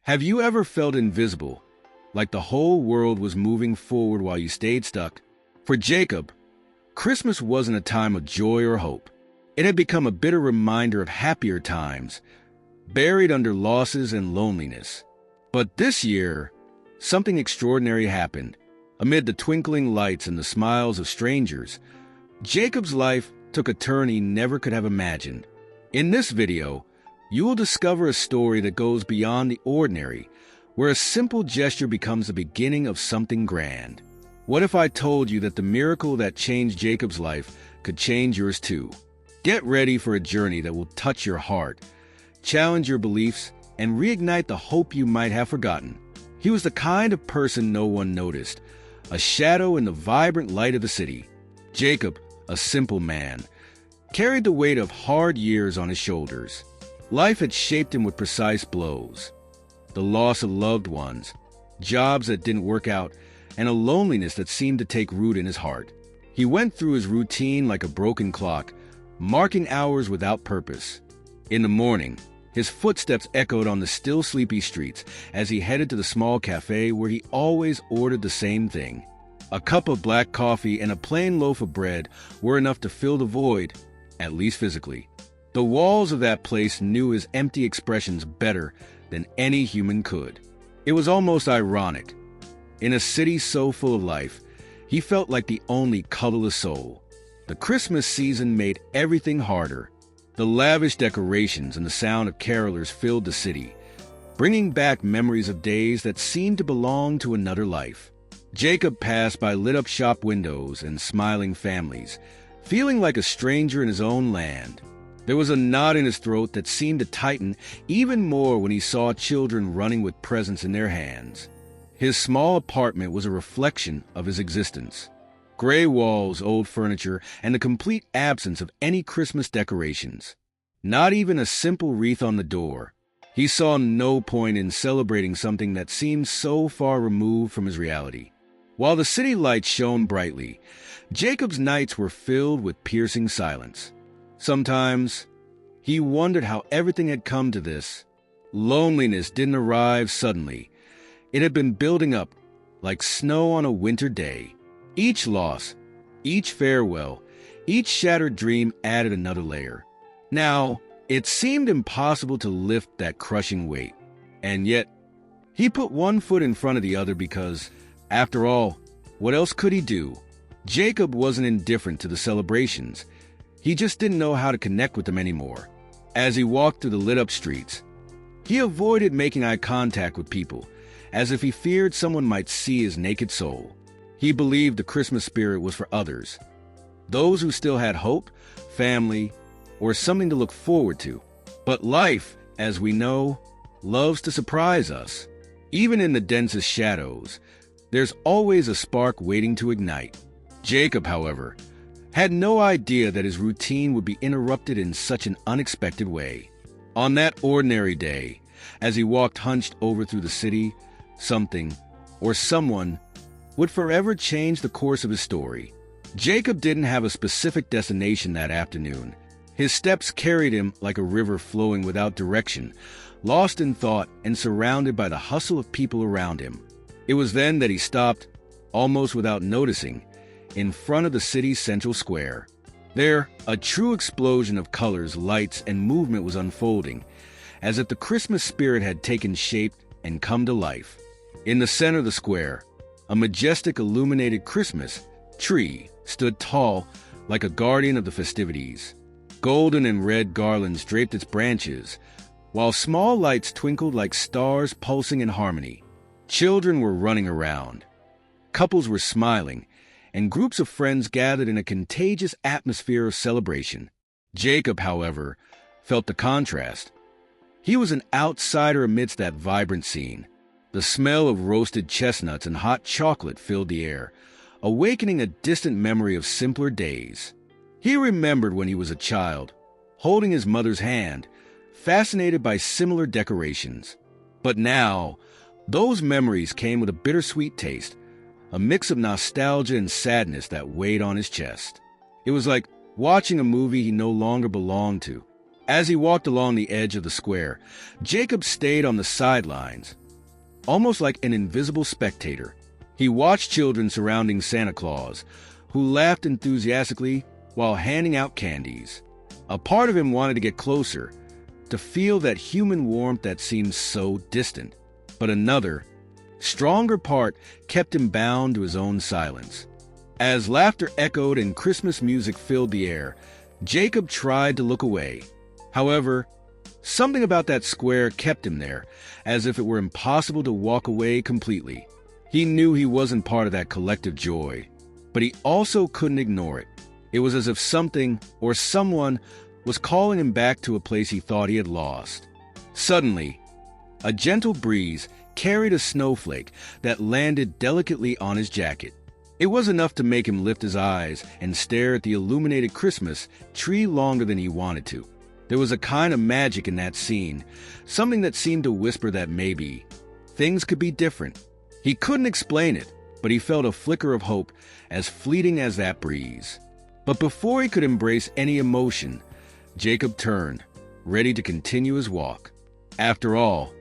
Have you ever felt invisible, like the whole world was moving forward while you stayed stuck? For Jacob, Christmas wasn't a time of joy or hope. It had become a bitter reminder of happier times, buried under losses and loneliness. But this year, something extraordinary happened. Amid the twinkling lights and the smiles of strangers, Jacob's life took a turn he never could have imagined. In this video, you will discover a story that goes beyond the ordinary, where a simple gesture becomes the beginning of something grand. What if I told you that the miracle that changed Jacob's life could change yours too? Get ready for a journey that will touch your heart, challenge your beliefs, and reignite the hope you might have forgotten. He was the kind of person no one noticed, a shadow in the vibrant light of the city. Jacob, a simple man, carried the weight of hard years on his shoulders. Life had shaped him with precise blows. The loss of loved ones, jobs that didn't work out, and a loneliness that seemed to take root in his heart. He went through his routine like a broken clock, marking hours without purpose. In the morning, his footsteps echoed on the still sleepy streets as he headed to the small cafe where he always ordered the same thing. A cup of black coffee and a plain loaf of bread were enough to fill the void, at least physically. The walls of that place knew his empty expressions better than any human could. It was almost ironic. In a city so full of life, he felt like the only colorless soul. The Christmas season made everything harder. The lavish decorations and the sound of carolers filled the city, bringing back memories of days that seemed to belong to another life. Jacob passed by lit-up shop windows and smiling families, feeling like a stranger in his own land. There was a knot in his throat that seemed to tighten even more when he saw children running with presents in their hands. His small apartment was a reflection of his existence. Gray walls, old furniture, and the complete absence of any Christmas decorations. Not even a simple wreath on the door. He saw no point in celebrating something that seemed so far removed from his reality. While the city lights shone brightly, Jacob's nights were filled with piercing silence. Sometimes, he wondered how everything had come to this. Loneliness didn't arrive suddenly. It had been building up, like snow on a winter day. Each loss, each farewell, each shattered dream added another layer. Now, it seemed impossible to lift that crushing weight. And yet, he put one foot in front of the other because, after all, what else could he do? Jacob wasn't indifferent to the celebrations. He just didn't know how to connect with them anymore. As he walked through the lit-up streets, he avoided making eye contact with people, as if he feared someone might see his naked soul. He believed the Christmas spirit was for others, those who still had hope, family, or something to look forward to. But life, as we know, loves to surprise us. Even in the densest shadows, there's always a spark waiting to ignite. Jacob, however, had no idea that his routine would be interrupted in such an unexpected way. On that ordinary day, as he walked hunched over through the city, something, or someone, would forever change the course of his story. Jacob didn't have a specific destination that afternoon. His steps carried him like a river flowing without direction, lost in thought and surrounded by the hustle of people around him. It was then that he stopped, almost without noticing, in front of the city's central square. There, a true explosion of colors, lights, and movement was unfolding, as if the Christmas spirit had taken shape and come to life. In the center of the square, a majestic illuminated Christmas tree stood tall like a guardian of the festivities. Golden and red garlands draped its branches, while small lights twinkled like stars pulsing in harmony. Children were running around. Couples were smiling, and groups of friends gathered in a contagious atmosphere of celebration. Jacob, however, felt the contrast. He was an outsider amidst that vibrant scene. The smell of roasted chestnuts and hot chocolate filled the air, awakening a distant memory of simpler days. He remembered when he was a child, holding his mother's hand, fascinated by similar decorations. But now, those memories came with a bittersweet taste, a mix of nostalgia and sadness that weighed on his chest. It was like watching a movie he no longer belonged to, As he walked along the edge of the square, Jacob stayed on the sidelines, almost like an invisible spectator. He watched children surrounding Santa Claus, who laughed enthusiastically while handing out candies. A part of him wanted to get closer, to feel that human warmth that seemed so distant. But another, stronger part kept him bound to his own silence. As laughter echoed and Christmas music filled the air, Jacob tried to look away. However, something about that square kept him there, as if it were impossible to walk away completely. He knew he wasn't part of that collective joy, but he also couldn't ignore it. It was as if something or someone was calling him back to a place he thought he had lost. Suddenly, a gentle breeze carried a snowflake that landed delicately on his jacket. It was enough to make him lift his eyes and stare at the illuminated Christmas tree longer than he wanted to. There was a kind of magic in that scene, something that seemed to whisper that maybe things could be different. He couldn't explain it, but he felt a flicker of hope as fleeting as that breeze. But before he could embrace any emotion, Jacob turned, ready to continue his walk. After all,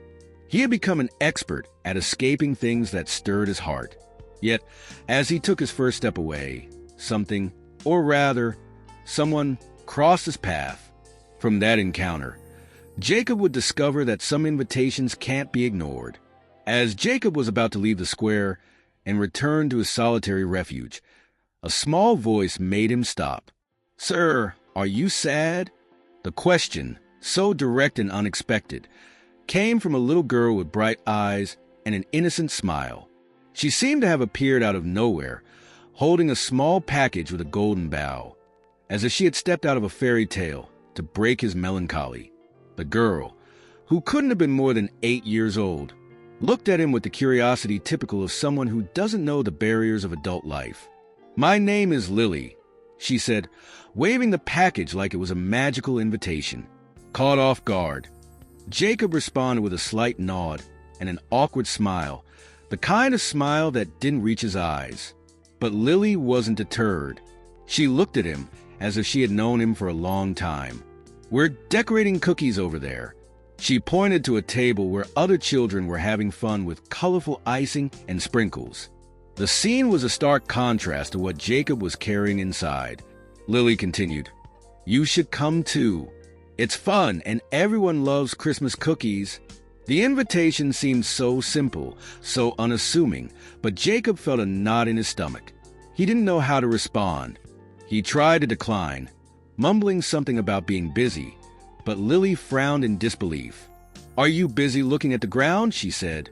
he had become an expert at escaping things that stirred his heart. Yet, as he took his first step away, something, or rather, someone crossed his path. From that encounter, Jacob would discover that some invitations can't be ignored. As Jacob was about to leave the square and return to his solitary refuge, a small voice made him stop. "Sir, are you sad?" The question, so direct and unexpected, came from a little girl with bright eyes and an innocent smile. She seemed to have appeared out of nowhere, holding a small package with a golden bow, as if she had stepped out of a fairy tale to break his melancholy. The girl, who couldn't have been more than 8 years old, looked at him with the curiosity typical of someone who doesn't know the barriers of adult life. "My name is Lily," she said, waving the package like it was a magical invitation. Caught off guard, Jacob responded with a slight nod and an awkward smile, the kind of smile that didn't reach his eyes. But Lily wasn't deterred. She looked at him as if she had known him for a long time. "We're decorating cookies over there." She pointed to a table where other children were having fun with colorful icing and sprinkles. The scene was a stark contrast to what Jacob was carrying inside. Lily continued, "You should come too. It's fun and everyone loves Christmas cookies." The invitation seemed so simple, so unassuming, but Jacob felt a knot in his stomach. He didn't know how to respond. He tried to decline, mumbling something about being busy, but Lily frowned in disbelief. "Are you busy looking at the ground?" she said,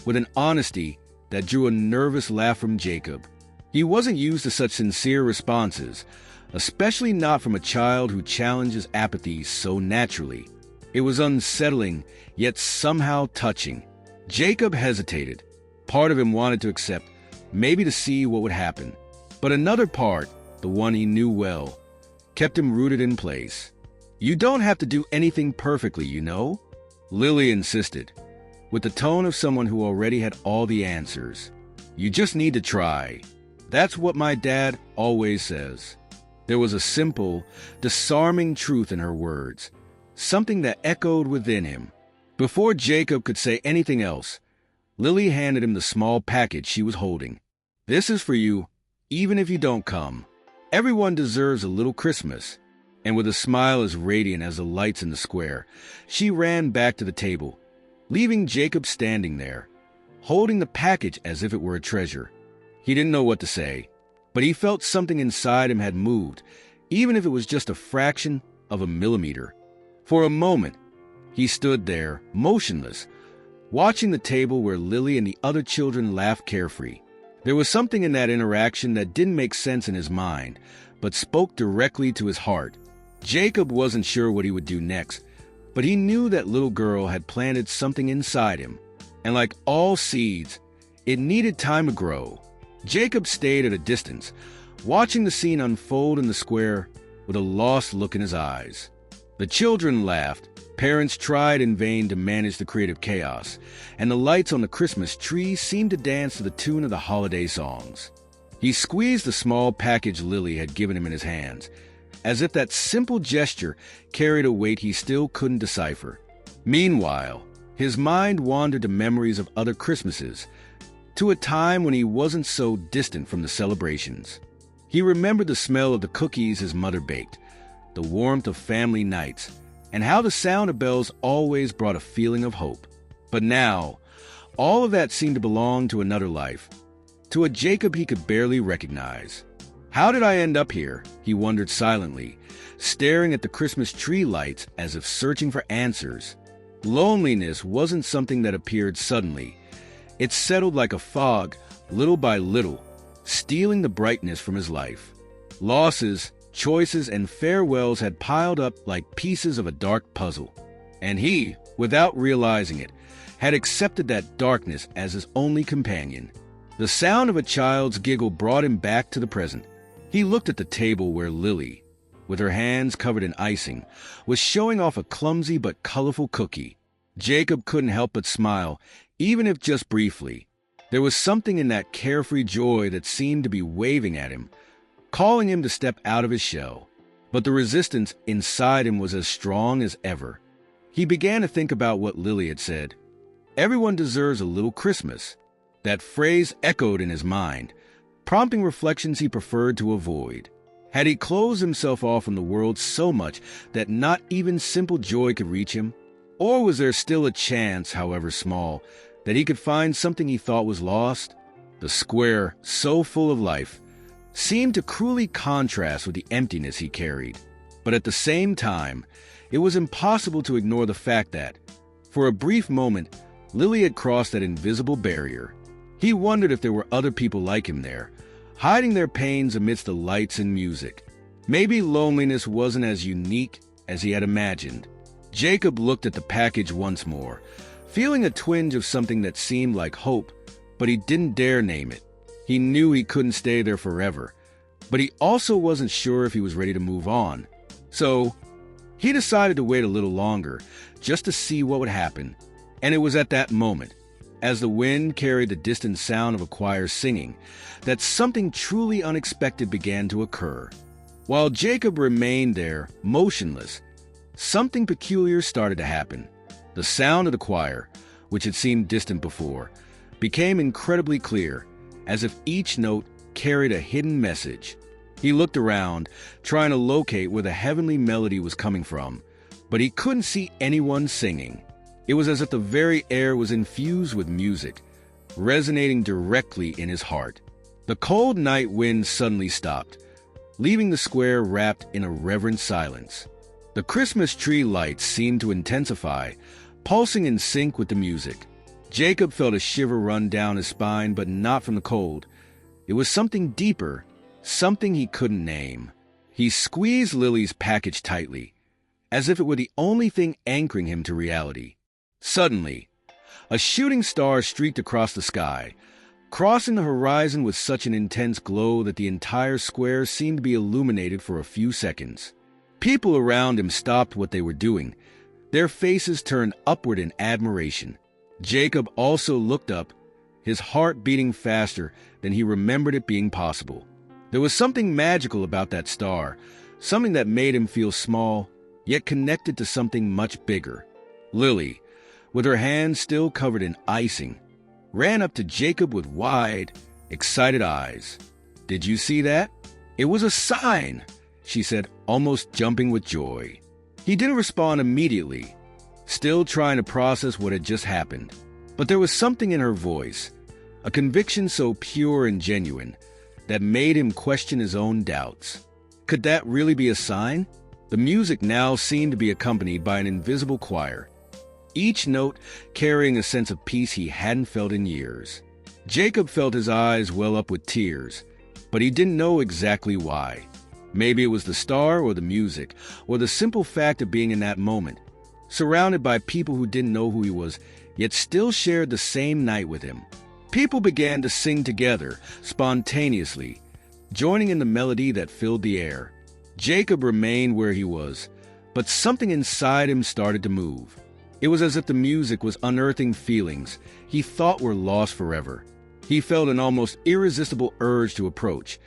with an honesty that drew a nervous laugh from Jacob. He wasn't used to such sincere responses, especially not from a child who challenges apathy so naturally. It was unsettling, yet somehow touching. Jacob hesitated. Part of him wanted to accept, maybe to see what would happen. But another part, the one he knew well, kept him rooted in place. "You don't have to do anything perfectly, you know," Lily insisted, with the tone of someone who already had all the answers. "You just need to try. That's what my dad always says." There was a simple, disarming truth in her words, something that echoed within him. Before Jacob could say anything else, Lily handed him the small package she was holding. "This is for you, even if you don't come. Everyone deserves a little Christmas." And with a smile as radiant as the lights in the square, she ran back to the table, leaving Jacob standing there, holding the package as if it were a treasure. He didn't know what to say, but he felt something inside him had moved, even if it was just a fraction of a millimeter. For a moment, he stood there, motionless, watching the table where Lily and the other children laughed carefree. There was something in that interaction that didn't make sense in his mind, but spoke directly to his heart. Jacob wasn't sure what he would do next, but he knew that little girl had planted something inside him, and like all seeds, it needed time to grow. Jacob stayed at a distance, watching the scene unfold in the square with a lost look in his eyes. The children laughed, parents tried in vain to manage the creative chaos, and the lights on the Christmas tree seemed to dance to the tune of the holiday songs. He squeezed the small package Lily had given him in his hands, as if that simple gesture carried a weight he still couldn't decipher. Meanwhile, his mind wandered to memories of other Christmases, to a time when he wasn't so distant from the celebrations. He remembered the smell of the cookies his mother baked, the warmth of family nights, and how the sound of bells always brought a feeling of hope. But now, all of that seemed to belong to another life, to a Jacob he could barely recognize. How did I end up here? He wondered silently, staring at the Christmas tree lights as if searching for answers. Loneliness wasn't something that appeared suddenly. It settled like a fog, little by little, stealing the brightness from his life. Losses, choices, and farewells had piled up like pieces of a dark puzzle. And he, without realizing it, had accepted that darkness as his only companion. The sound of a child's giggle brought him back to the present. He looked at the table where Lily, with her hands covered in icing, was showing off a clumsy but colorful cookie. Jacob couldn't help but smile, even if just briefly. There was something in that carefree joy that seemed to be waving at him, calling him to step out of his shell. But the resistance inside him was as strong as ever. He began to think about what Lily had said. Everyone deserves a little Christmas. That phrase echoed in his mind, prompting reflections he preferred to avoid. Had he closed himself off from the world so much that not even simple joy could reach him? Or was there still a chance, however small, that he could find something he thought was lost? The square, so full of life, seemed to cruelly contrast with the emptiness he carried. But at the same time, it was impossible to ignore the fact that, for a brief moment, Lily had crossed that invisible barrier. He wondered if there were other people like him there, hiding their pains amidst the lights and music. Maybe loneliness wasn't as unique as he had imagined. Jacob looked at the package once more, feeling a twinge of something that seemed like hope, but he didn't dare name it. He knew he couldn't stay there forever, but he also wasn't sure if he was ready to move on. So, he decided to wait a little longer, just to see what would happen. And it was at that moment, as the wind carried the distant sound of a choir singing, that something truly unexpected began to occur. While Jacob remained there, motionless, something peculiar started to happen. The sound of the choir, which had seemed distant before, became incredibly clear, as if each note carried a hidden message. He looked around, trying to locate where the heavenly melody was coming from, but he couldn't see anyone singing. It was as if the very air was infused with music, resonating directly in his heart. The cold night wind suddenly stopped, leaving the square wrapped in a reverent silence. The Christmas tree lights seemed to intensify, pulsing in sync with the music. Jacob felt a shiver run down his spine, but not from the cold. It was something deeper, something he couldn't name. He squeezed Lily's package tightly, as if it were the only thing anchoring him to reality. Suddenly, a shooting star streaked across the sky, crossing the horizon with such an intense glow that the entire square seemed to be illuminated for a few seconds. People around him stopped what they were doing, their faces turned upward in admiration. Jacob also looked up, his heart beating faster than he remembered it being possible. There was something magical about that star, something that made him feel small, yet connected to something much bigger. Lily, with her hands still covered in icing, ran up to Jacob with wide, excited eyes. "Did you see that? It was a sign," she said, almost jumping with joy. He didn't respond immediately, still trying to process what had just happened. But there was something in her voice, a conviction so pure and genuine, that made him question his own doubts. Could that really be a sign? The music now seemed to be accompanied by an invisible choir, each note carrying a sense of peace he hadn't felt in years. Jacob felt his eyes well up with tears, but he didn't know exactly why. Maybe it was the star or the music, or the simple fact of being in that moment, surrounded by people who didn't know who he was, yet still shared the same night with him. People began to sing together, spontaneously, joining in the melody that filled the air. Jacob remained where he was, but something inside him started to move. It was as if the music was unearthing feelings he thought were lost forever. He felt an almost irresistible urge to approach,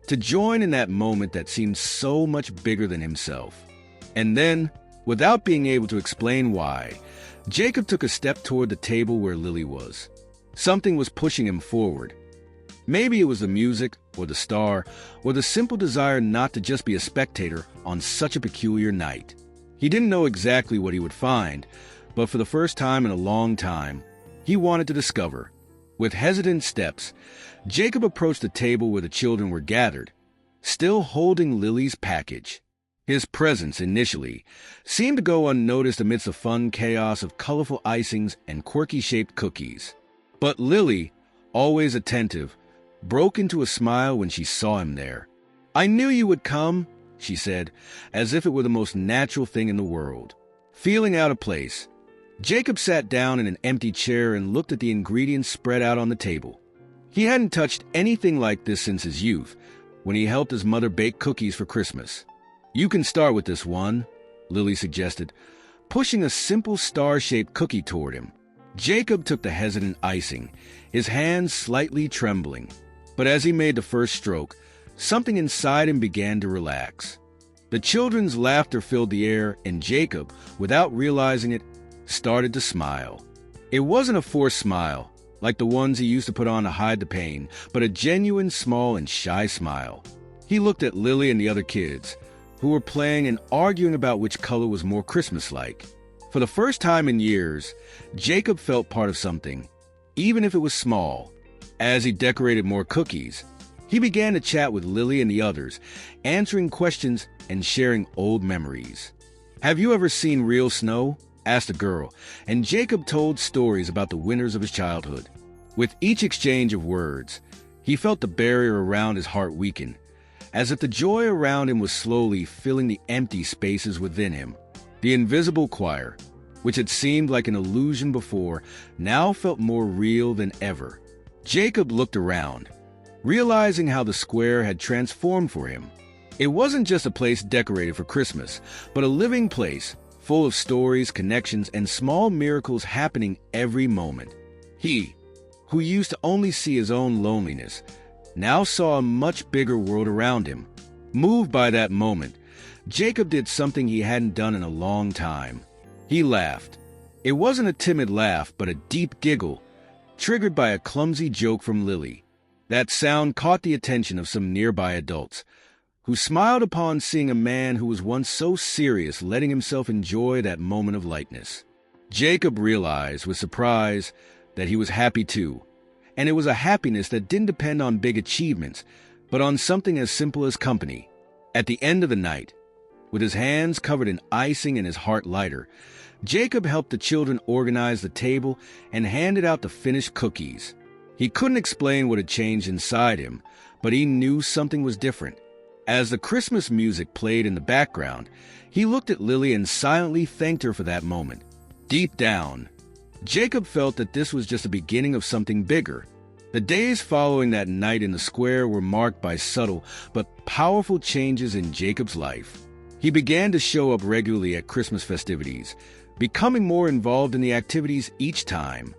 to join in that moment that seemed so much bigger than himself. And then, without being able to explain why, Jacob took a step toward the table where Lily was. Something was pushing him forward. Maybe it was the music, or the star, or the simple desire not to just be a spectator on such a peculiar night. He didn't know exactly what he would find, but for the first time in a long time, he wanted to discover. With hesitant steps, Jacob approached the table where the children were gathered, still holding Lily's package. His presence, initially, seemed to go unnoticed amidst the fun chaos of colorful icings and quirky-shaped cookies. But Lily, always attentive, broke into a smile when she saw him there. "I knew you would come," she said, as if it were the most natural thing in the world. Feeling out of place, Jacob sat down in an empty chair and looked at the ingredients spread out on the table. He hadn't touched anything like this since his youth, when he helped his mother bake cookies for Christmas. "You can start with this one," Lily suggested, pushing a simple star-shaped cookie toward him. Jacob took the hesitant icing, his hands slightly trembling. But as he made the first stroke, something inside him began to relax. The children's laughter filled the air, and Jacob, without realizing it, started to smile. It wasn't a forced smile, like the ones he used to put on to hide the pain, but a genuine, small, and shy smile. He looked at Lily and the other kids, who were playing and arguing about which color was more Christmas-like. For the first time in years, Jacob felt part of something, even if it was small. As he decorated more cookies, he began to chat with Lily and the others, answering questions and sharing old memories. "Have you ever seen real snow?" asked a girl, and Jacob told stories about the winters of his childhood. With each exchange of words, he felt the barrier around his heart weaken, as if the joy around him was slowly filling the empty spaces within him. The invisible choir, which had seemed like an illusion before, now felt more real than ever. Jacob looked around, realizing how the square had transformed for him. It wasn't just a place decorated for Christmas, but a living place, full of stories, connections, and small miracles happening every moment. He, who used to only see his own loneliness, now saw a much bigger world around him. Moved by that moment, Jacob did something he hadn't done in a long time. He laughed. It wasn't a timid laugh, but a deep giggle, triggered by a clumsy joke from Lily. That sound caught the attention of some nearby adults, who smiled upon seeing a man who was once so serious letting himself enjoy that moment of lightness. Jacob realized with surprise that he was happy too, and it was a happiness that didn't depend on big achievements, but on something as simple as company. At the end of the night, with his hands covered in icing and his heart lighter, Jacob helped the children organize the table and handed out the finished cookies. He couldn't explain what had changed inside him, but he knew something was different. As the Christmas music played in the background, he looked at Lily and silently thanked her for that moment. Deep down, Jacob felt that this was just the beginning of something bigger. The days following that night in the square were marked by subtle but powerful changes in Jacob's life. He began to show up regularly at Christmas festivities, becoming more involved in the activities each time.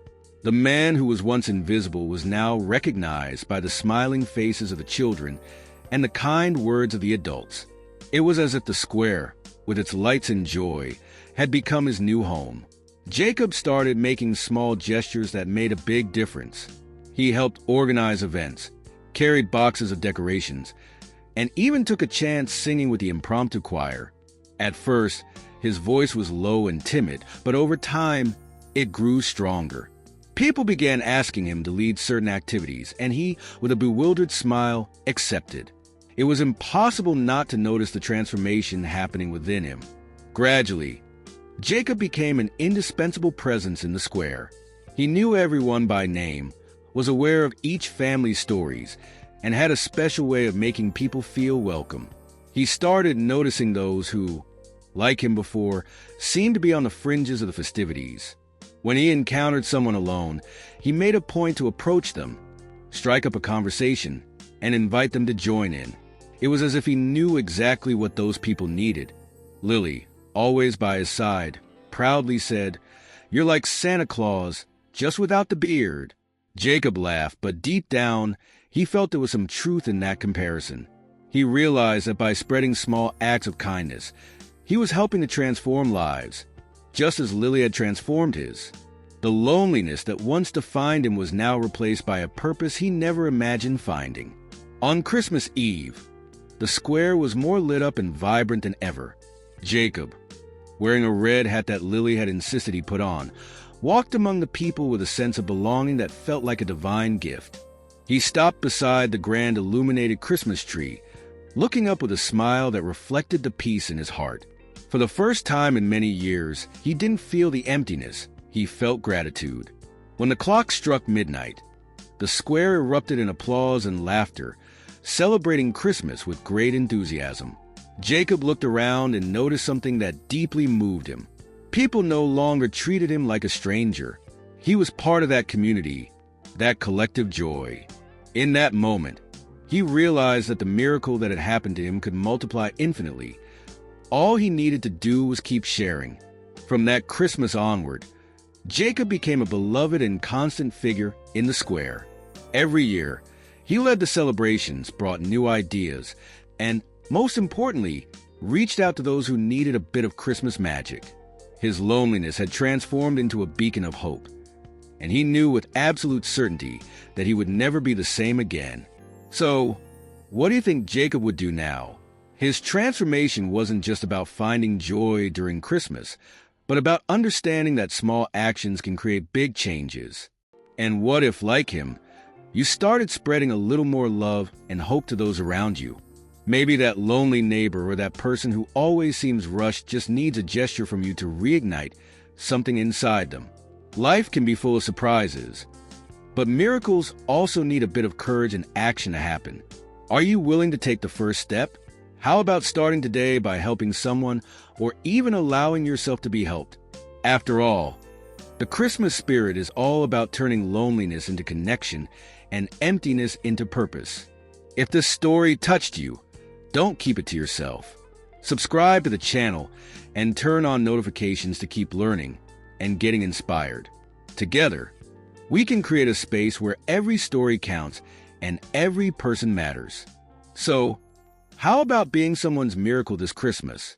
The man who was once invisible was now recognized by the smiling faces of the children and the kind words of the adults. It was as if the square, with its lights and joy, had become his new home. Jacob started making small gestures that made a big difference. He helped organize events, carried boxes of decorations, and even took a chance singing with the impromptu choir. At first, his voice was low and timid, but over time, it grew stronger. People began asking him to lead certain activities, and he, with a bewildered smile, accepted. It was impossible not to notice the transformation happening within him. Gradually, Jacob became an indispensable presence in the square. He knew everyone by name, was aware of each family's stories, and had a special way of making people feel welcome. He started noticing those who, like him before, seemed to be on the fringes of the festivities. When he encountered someone alone, he made a point to approach them, strike up a conversation, and invite them to join in. It was as if he knew exactly what those people needed. Lily, always by his side, proudly said, "You're like Santa Claus, just without the beard." Jacob laughed, but deep down, he felt there was some truth in that comparison. He realized that by spreading small acts of kindness, he was helping to transform lives, just as Lily had transformed his. The loneliness that once defined him was now replaced by a purpose he never imagined finding. On Christmas Eve, the square was more lit up and vibrant than ever. Jacob, wearing a red hat that Lily had insisted he put on, walked among the people with a sense of belonging that felt like a divine gift. He stopped beside the grand illuminated Christmas tree, looking up with a smile that reflected the peace in his heart. For the first time in many years, he didn't feel the emptiness. He felt gratitude. When the clock struck midnight, the square erupted in applause and laughter, celebrating Christmas with great enthusiasm. Jacob looked around and noticed something that deeply moved him. People no longer treated him like a stranger. He was part of that community, that collective joy. In that moment, he realized that the miracle that had happened to him could multiply infinitely. All he needed to do was keep sharing. From that Christmas onward, Jacob became a beloved and constant figure in the square. Every year, he led the celebrations, brought new ideas, and, most importantly, reached out to those who needed a bit of Christmas magic. His loneliness had transformed into a beacon of hope, and he knew with absolute certainty that he would never be the same again. So, what do you think Jacob would do now? His transformation wasn't just about finding joy during Christmas, but about understanding that small actions can create big changes. And what if, like him, you started spreading a little more love and hope to those around you? Maybe that lonely neighbor or that person who always seems rushed just needs a gesture from you to reignite something inside them. Life can be full of surprises, but miracles also need a bit of courage and action to happen. Are you willing to take the first step? How about starting today by helping someone or even allowing yourself to be helped? After all, the Christmas spirit is all about turning loneliness into connection and emptiness into purpose. If this story touched you, don't keep it to yourself. Subscribe to the channel and turn on notifications to keep learning and getting inspired. Together, we can create a space where every story counts and every person matters. So, how about being someone's miracle this Christmas?